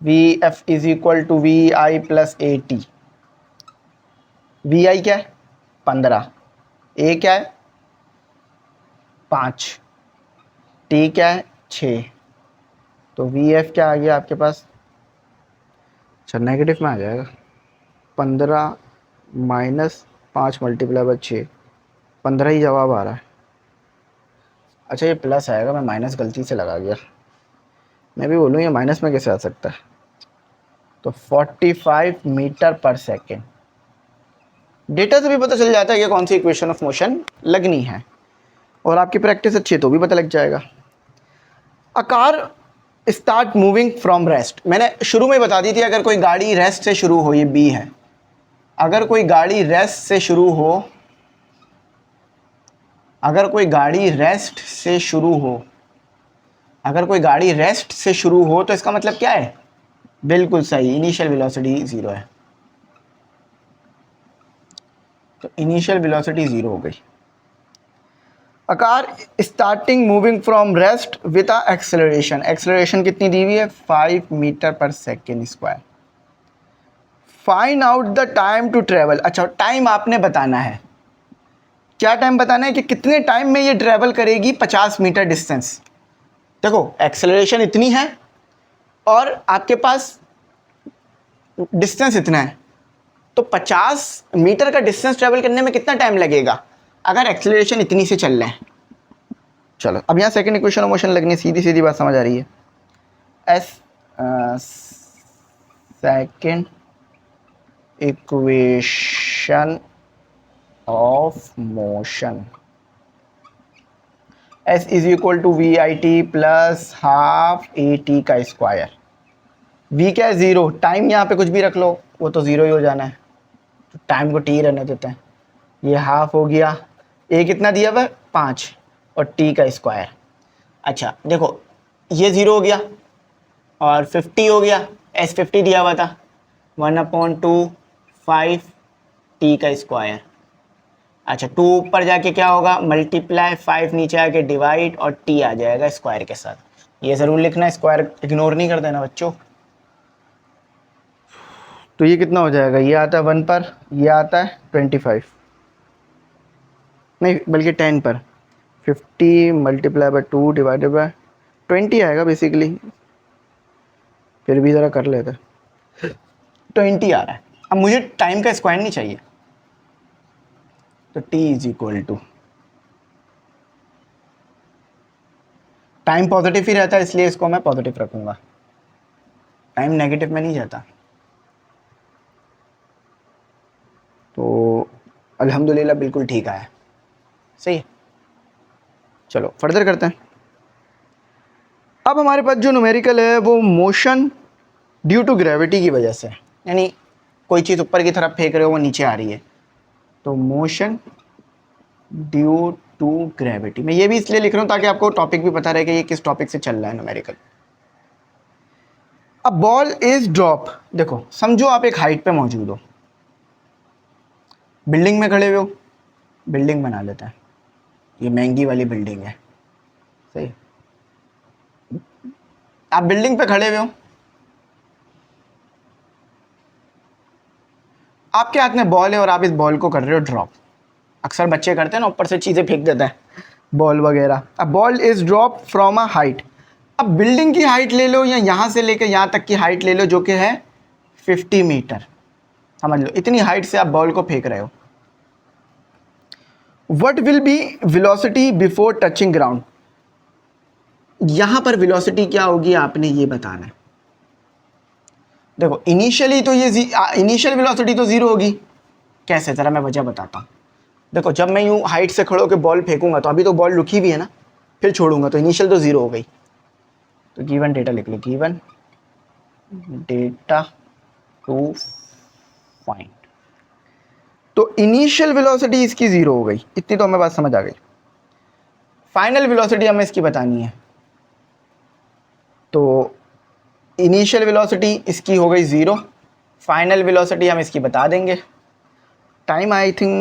V f is equal to we i plus a t. V i क्या है? 15। ए क्या है? 5। टी क्या है? 6। तो वी एफ क्या आ गया आपके पास? अच्छा, नेगेटिव में आ जाएगा। 15 माइनस 5 मल्टीप्लाई बाय 6, 15 ही जवाब आ रहा है। अच्छा, ये प्लस आएगा, मैं माइनस गलती से लगा गया। मैं भी बोलूँ ये माइनस में कैसे आ सकता है? तो 45 मीटर पर सेकेंड। डेटा से भी पता चल जाता है कि कौन सी इक्वेशन ऑफ मोशन लगनी है, और आपकी प्रैक्टिस अच्छी है तो भी पता लग जाएगा। A car start moving from rest. मैंने शुरू में बता दी थी, अगर कोई गाड़ी रेस्ट से शुरू हो, ये बी है, अगर कोई गाड़ी रेस्ट से शुरू हो, अगर कोई गाड़ी रेस्ट से शुरू हो, अगर कोई गाड़ी रेस्ट से शुरू हो तो इसका मतलब क्या है? बिल्कुल सही, इनिशियल वेलोसिटी 0 है। तो इनिशियल वेलोसिटी 0 हो गई। A car starting moving from rest with a acceleration. Acceleration कितनी दी हुई है? 5 मीटर पर second square. Find out the time to travel. अच्छा, टाइम आपने बताना है। क्या टाइम बताना है कि कितने टाइम में ये ट्रेवल करेगी 50 मीटर डिस्टेंस। देखो, एक्सेलरेशन इतनी है और आपके पास डिस्टेंस इतना है, तो 50 मीटर का डिस्टेंस ट्रेवल करने में कितना टाइम लगेगा अगर एक्सेलरेशन इतनी से चल रहे हैं? चलो, अब यहाँ सेकंड इक्वेशन ऑफ मोशन लगनी, सीधी सीधी बात समझ आ रही है। S second equation of motion, S is equal to we I T plus half A T का स्क्वायर। वी क्या है? 0। टाइम यहाँ पे कुछ भी रख लो, वो तो 0 ही हो जाना है, तो टाइम को टी रहने देते हैं। ये हाफ हो गया, ए कितना दिया हुआ है? 5, और टी का स्क्वायर। अच्छा देखो, ये 0 हो गया और 50 हो गया, एस 50 दिया हुआ था, 1/2 5 टी का स्क्वायर। अच्छा, 2 ऊपर जाके क्या होगा? मल्टीप्लाई, 5 नीचे आके डिवाइड, और टी आ जाएगा स्क्वायर के साथ। ये ज़रूर लिखना, स्क्वायर इग्नोर नहीं कर देना बच्चों। तो ये कितना हो जाएगा? ये आता है 1 पर, ये आता है 25, नहीं बल्कि 10 पर। 50 मल्टीप्लाई बाय 2 डिवाइडेड बाय 20 आएगा बेसिकली। फिर भी ज़रा कर लेते, 20 आ रहा है। अब मुझे टाइम का स्क्वायर नहीं चाहिए, तो t is equal to, time positive ही रहता है इसलिए इसको मैं पॉजिटिव रखूंगा, टाइम नेगेटिव में नहीं जाता। तो अल्हम्दुलिल्लाह बिल्कुल ठीक आया, सही है। चलो फर्दर करते हैं। अब हमारे पास जो न्यूमेरिकल है वो मोशन ड्यू टू ग्रेविटी की वजह से, यानी कोई चीज़ ऊपर की तरफ फेंक रहे हो वो नीचे आ रही है, तो मोशन ड्यू टू ग्रेविटी। मैं ये भी इसलिए लिख रहा हूँ ताकि आपको टॉपिक भी पता रहे कि ये किस टॉपिक से चल रहा है न्यूमेरिकल। अब बॉल इज ड्रॉप, देखो समझो आप एक हाइट पे मौजूद हो, बिल्डिंग में खड़े हुए हो, बिल्डिंग बना लेते हैं, ये महंगी वाली बिल्डिंग है, सही। आप बिल्डिंग पे खड़े हुए हो, आपके हाथ में बॉल है और आप इस बॉल को कर रहे हो ड्रॉप। अक्सर बच्चे करते हैं ना, ऊपर से चीज़ें फेंक देते हैं, बॉल वगैरह। अब ball is drop from a height. अब बिल्डिंग की हाइट ले लो या यहाँ से लेकर यहाँ तक की हाइट ले लो, जो कि है 50 मीटर, समझ लो इतनी हाइट से आप बॉल को फेंक रहे हो। What will be velocity before touching ground. यहाँ पर वेलोसिटी क्या होगी आपने ये बताना है। देखो इनिशियली तो ये इनिशियल वेलोसिटी तो 0 होगी। कैसे, ज़रा मैं वजह बताता हूँ। देखो जब मैं यूँ हाइट से खड़े होकर बॉल फेंकूंगा तो अभी तो बॉल रुकी भी है ना, फिर छोड़ूंगा तो इनिशियल तो 0 हो गई। तो गिवन डेटा लिख लो, गिवन डेटा टू फाइंड। तो इनिशियल वेलोसिटी इसकी 0 हो गई, इतनी तो हमें बात समझ आ गई। फाइनल वेलोसिटी हमें इसकी बतानी है। तो इनिशियल वेलोसिटी इसकी हो गई 0, फाइनल वेलोसिटी हम इसकी बता देंगे। टाइम आई थिंक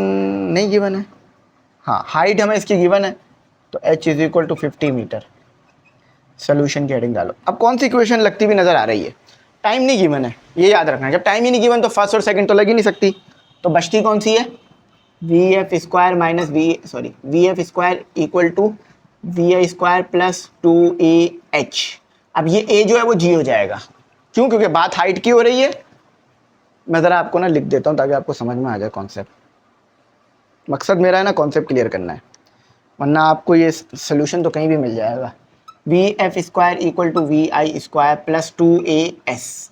नहीं गिवन है, हाँ हाइट हमें इसकी गिवन है, तो h is equal to 50 meter. Solution की हेडिंग डालो। अब कौन सी इक्वेशन लगती हुई नज़र आ रही है, टाइम नहीं गिवन है, ये याद रखना है। जब टाइम ही नहीं गिवन तो फर्स्ट और सेकंड तो लग ही नहीं सकती, तो बचती कौन सी है, V F square minus V F square equal to we I square plus 2AH। अब ये ए जो है वो जी हो जाएगा, क्यों, क्योंकि बात हाइट की हो रही है। मैं ज़रा आपको ना लिख देता हूँ ताकि आपको समझ में आ जाए कॉन्सेप्ट। मकसद मेरा है ना कॉन्सेप्ट क्लियर करना है, वरना आपको ये सोल्यूशन तो कहीं भी मिल जाएगा। V F square equal to we I square plus 2AS,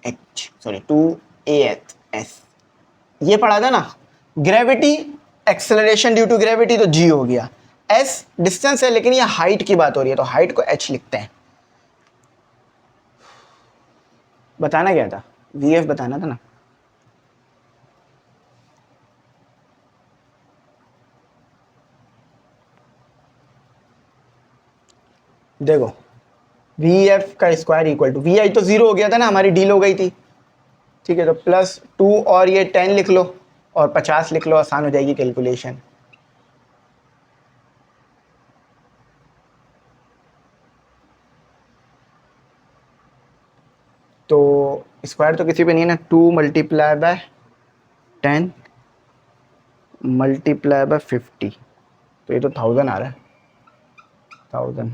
ये पढ़ा था ना। Gravity, acceleration due to gravity तो जी हो गया, एस डिस्टेंस है, लेकिन ये हाइट की बात हो रही है तो हाइट को एच लिखते हैं। बताना क्या था, वी एफ बताना था ना। देखो वी एफ का स्क्वायर इक्वल टू वी आई तो 0 हो गया था ना, हमारी डील हो गई थी, ठीक है। तो प्लस 2 और ये 10 लिख लो और 50 लिख लो, आसान हो जाएगी कैलकुलेशन। तो स्क्वायर तो किसी पे नहीं है ना, 2 मल्टीप्लाई बाय 10 मल्टीप्लाई बाय 50, तो ये तो 1000 आ रहा है, 1000।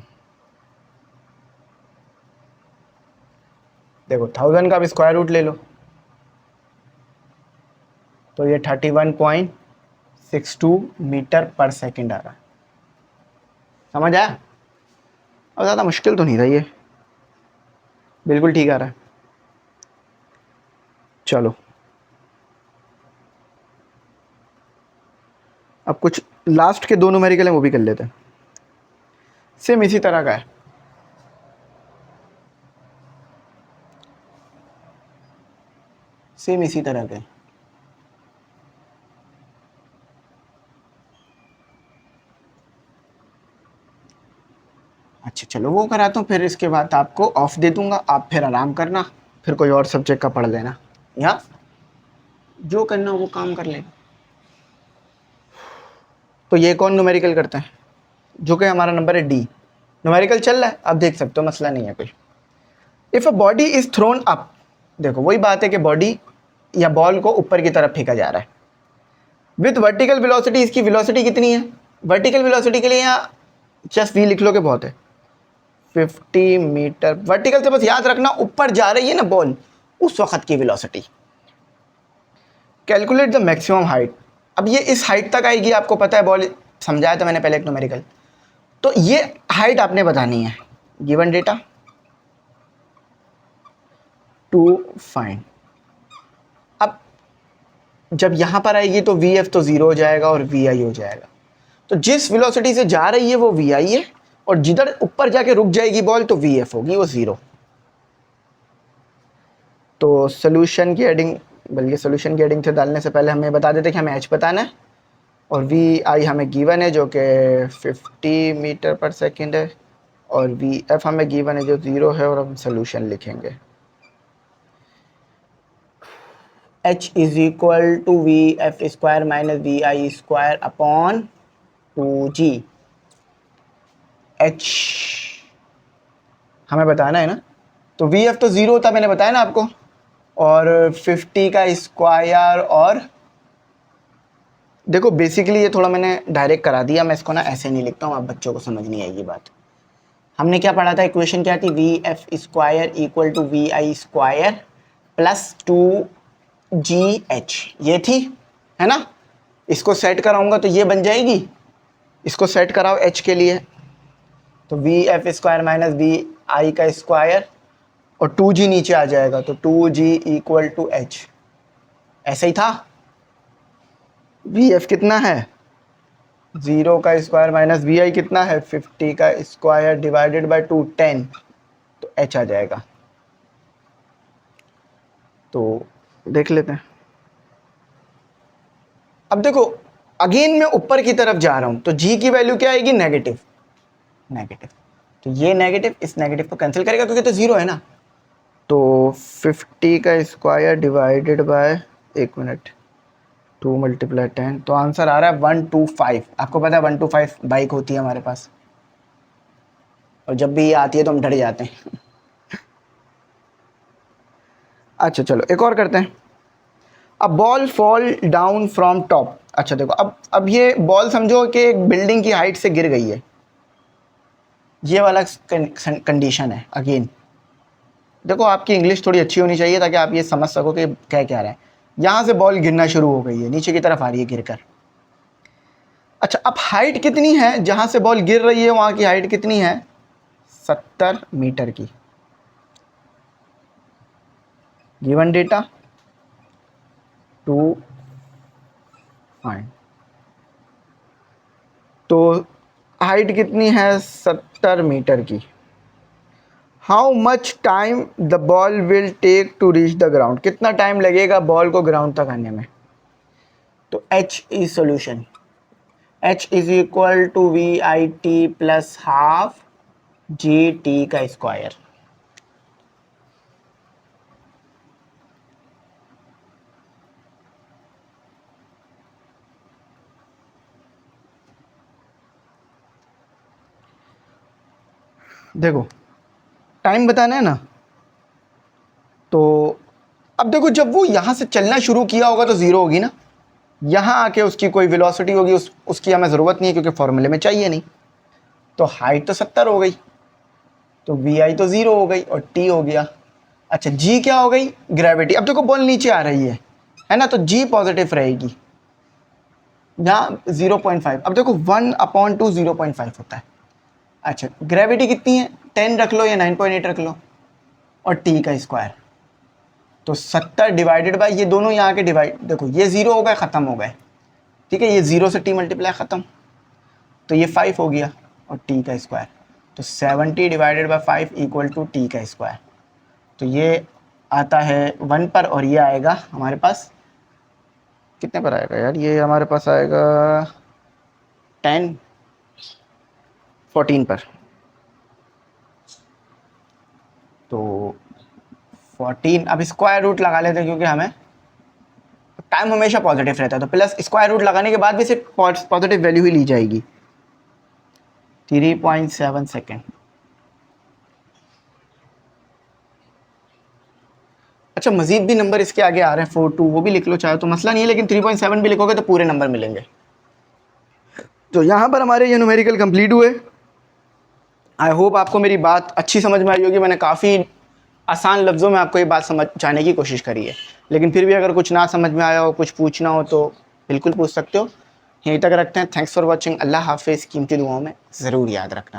देखो 1000 का अब स्क्वायर रूट ले लो, तो ये 31.62 मीटर पर सेकंड आ रहा है। समझ आया? अब ज़्यादा मुश्किल तो नहीं था ये, बिल्कुल ठीक आ रहा है। चलो अब कुछ लास्ट के 2 न्यूमेरिकल हैं वो भी कर लेते हैं, सेम इसी तरह का है। सेम इसी तरह के, अच्छा चलो वो कराता हूँ, फिर इसके बाद आपको ऑफ दे दूंगा, आप फिर आराम करना, फिर कोई और सब्जेक्ट का पढ़ लेना, या जो करना हो वो काम कर लेना। तो ये कौन न्यूमेरिकल करता है, जो कि हमारा नंबर है डी। न्यूमेरिकल चल रहा है, आप देख सकते हो, मसला नहीं है कोई। If a body is throne up, देखो वही बात है कि बॉडी या बॉल को ऊपर की तरफ फेंका जा रहा है विथ वर्टिकल वेलोसिटी। इसकी वेलोसिटी कितनी है, वर्टिकल वेलोसिटी के लिए यहाँ जस्ट वी लिख लो कि बहुत है, 50 मीटर। वर्टिकल से बस याद रखना ऊपर जा रही है ना बॉल, उस वक्त की velocity. Calculate the maximum height, अब ये इस हाइट तक आएगी, आपको पता है बॉल, समझाया था मैंने पहले एक न्यूमेरिकल। तो ये हाइट आपने बतानी है, गिवन डेटा टू फाइंड। अब जब यहां पर आएगी तो वी एफ तो 0 हो जाएगा और वी आई हो जाएगा। तो जिस वेलोसिटी से जा रही है वो वी आई है, और जिधर ऊपर जाके रुक जाएगी बॉल तो वी एफ होगी, वो 0। तो सोल्यूशन की हेडिंग, बल्कि सोल्यूशन की हेडिंग से डालने से पहले हमें बता देते कि हमें एच बताना है, और वी आई हमें गिवन है जो कि 50 मीटर पर सेकेंड है, और वी एफ हमें गिवन है जो 0 है, और हम सोल्यूशन लिखेंगे। H is equal to V F square minus we I square upon 2G। H हमें बताना है ना, तो वी एफ तो 0 होता, मैंने बताया ना आपको, और 50 का स्क्वायर, और देखो बेसिकली ये थोड़ा मैंने डायरेक्ट करा दिया, मैं इसको ना ऐसे नहीं लिखता हूँ, आप बच्चों को समझ नहीं आएगी बात। हमने क्या पढ़ा था, इक्वेशन क्या थी, V F square equal to we I square plus 2GH, ये थी, है ना। इसको सेट कराऊंगा तो ये बन जाएगी, इसको सेट कराओ h के लिए, तो V F square minus we i का स्क्वायर, और 2G नीचे आ जाएगा, तो 2G इक्वल टू h। ऐसे ही था, वी एफ कितना है, 0 का स्क्वायर माइनस वी आई कितना है, 50 का स्क्वायर डिवाइडेड बाय 2, 10, तो h आ जाएगा। तो देख लेते हैं। अब देखो अगेन मैं ऊपर की तरफ जा रहा हूं, तो g की वैल्यू क्या आएगी, नेगेटिव। नेगेटिव। तो ये नेगेटिव इस नेगेटिव को कैंसिल करेगा क्योंकि तो 0 है ना। तो 50 का स्क्वायर डिवाइडेड बाय, 1 मिनट, 2 × 10, तो आंसर आ रहा है 125। आपको पता है 125 बाइक होती है हमारे पास, और जब भी ये आती है तो हम डर जाते हैं। अच्छा चलो एक और करते हैं। A ball fall down from top. अच्छा देखो, अब ये बॉल समझो कि एक बिल्डिंग की हाइट से गिर गई है, ये वाला कंडीशन है। अगेन देखो, आपकी इंग्लिश थोड़ी अच्छी होनी चाहिए ताकि आप ये समझ सको कि क्या रहा है। यहाँ से बॉल गिरना शुरू हो गई है, नीचे की तरफ आ रही है गिरकर। अच्छा, अब हाइट कितनी है जहाँ से बॉल गिर रही है, वहाँ की हाइट कितनी है? 70 मीटर की। Given data to find. तो हाइट कितनी है? 70 मीटर की। How much time the ball will take to reach the ground. कितना टाइम लगेगा बॉल को ग्राउंड तक आने में? तो H is solution. H is equal to VIT plus half GT का स्क्वायर। देखो टाइम बताना है ना, तो अब देखो जब वो यहां से चलना शुरू किया होगा तो 0 होगी ना, यहां आके उसकी कोई वेलोसिटी होगी, उसकी हमें ज़रूरत नहीं है क्योंकि फॉर्मूले में चाहिए नहीं। तो हाइट तो 70 हो गई, तो VI तो 0 हो गई और T हो गया। अच्छा G क्या हो गई? ग्रेविटी। अब देखो बॉल नीचे आ रही है ना, तो G पॉजिटिव रहेगी, यहाँ 0.5। अब देखो 1/2 0.5 होता है। अच्छा ग्रेविटी कितनी है? 10 रख लो या 9.8 रख लो, और T का स्क्वायर। तो 70 डिवाइडेड बाय, ये दोनों यहाँ के डिवाइड, देखो ये 0 हो गए, ख़त्म हो गए, ठीक है। ये 0 से T मल्टीप्लाई ख़त्म, तो ये 5 हो गया और T का स्क्वायर। तो 70 divided by 5 equal to T का स्क्वायर। तो ये आता है 1 पर, और ये आएगा हमारे पास कितने पर आएगा यार? ये हमारे पास आएगा 14 पर। तो 14, अब स्क्वायर रूट लगा लेते हैं क्योंकि हमें टाइम हमेशा पॉजिटिव रहता है, तो प्लस स्क्वायर रूट लगाने के बाद भी सिर्फ पॉजिटिव वैल्यू ही ली जाएगी। 3.7 सेकेंड। अच्छा मजीद भी नंबर इसके आगे आ रहे हैं, 4-2, वो भी लिख लो चाहे तो मसला नहीं है, लेकिन 3.7 भी लिखोगे तो पूरे नंबर मिलेंगे। तो यहाँ पर हमारे ये न्यूमेरिकल कंप्लीट हुए। आई होप आपको मेरी बात अच्छी समझ में आई होगी। मैंने काफ़ी आसान लफ्ज़ों में आपको ये बात समझाने की कोशिश करी है, लेकिन फिर भी अगर कुछ ना समझ में आया हो, कुछ पूछना हो तो बिल्कुल पूछ सकते हो। यहीं तक रखते हैं। Thanks for watching. अल्लाह हाफिज़। कीमती दुआओं में ज़रूर याद रखना।